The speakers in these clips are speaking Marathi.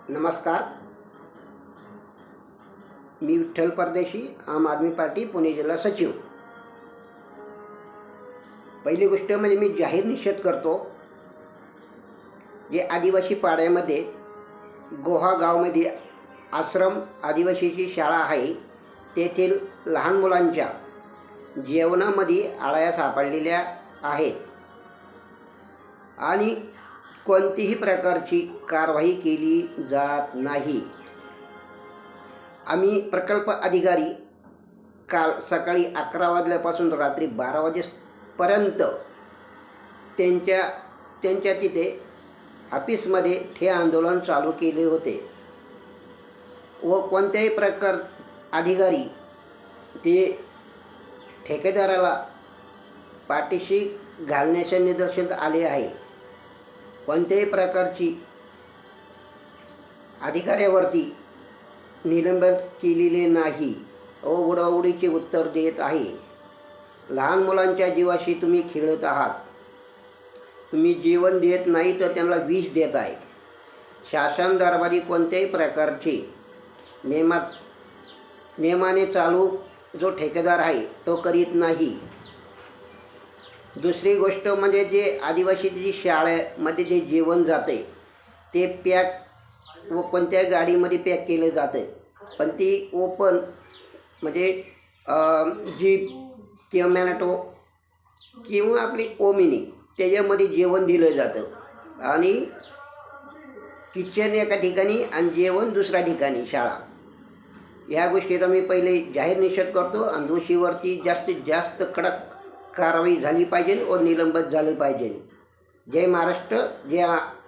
नमस्कार. मी विठ्ठल परदेशी, आम आदमी पार्टी पुणे जिल्हा सचिव. पहिली गोष्ट म्हणजे मी जाहीर निषेध करतो, जे आदिवासी पाड्यामध्ये गोहा गावामध्ये आश्रम आदिवासीची शाळा आहे, तेथील लहान मुलांच्या जेवणामध्ये आळ्या सापडलेल्या आहेत आणि कोणतीही प्रकारची कारवाई केली जात नाही. आम्ही प्रकल्प अधिकारी काल सकाळी 11 वाजल्यापासून रात्री 12 वाजेपर्यंत त्यांच्या तिथे ऑफिसमध्ये हे आंदोलन चालू केले होते व कोणत्याही प्रकार अधिकारी ते ठेकेदाराला पाठीशी घालण्याचे निदर्शनास आले आहे. कोणत्याही प्रकारची अधिकाऱ्यावरती निलंबन केलेले नाही व उडवाउडीचे उत्तर देत आहे. लहान मुलांच्या जीवाशी तुम्ही खेळत आहात. तुम्ही जेवण देत नाही तर त्यांना विष देत आहे. शासन दरबारी कोणत्याही प्रकारचे नियमाने चालू जो ठेकेदार आहे तो करीत नाही. दुसरी गोष्ट म्हणजे जे आदिवासी शाळेमध्ये जे जेवण जाते ते पॅक व कोणत्या गाडीमध्ये पॅक केलं जातं, पण ती ओपन म्हणजे जीप किंवा मॅनाटो किंवा आपली ओमिनी त्याच्यामध्ये जेवण दिलं जातं आणि किचन एका ठिकाणी आणि जेवण दुसऱ्या ठिकाणी शाळा. ह्या गोष्टीचा मी पहिले जाहीर निषेध करतो आणि दोषीवरती जास्तीत जास्त कडक कारवाई झाली पाहिजे व निलंबित झाले पाहिजे. जय महाराष्ट्र, जय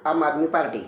आम आदमी पार्टी.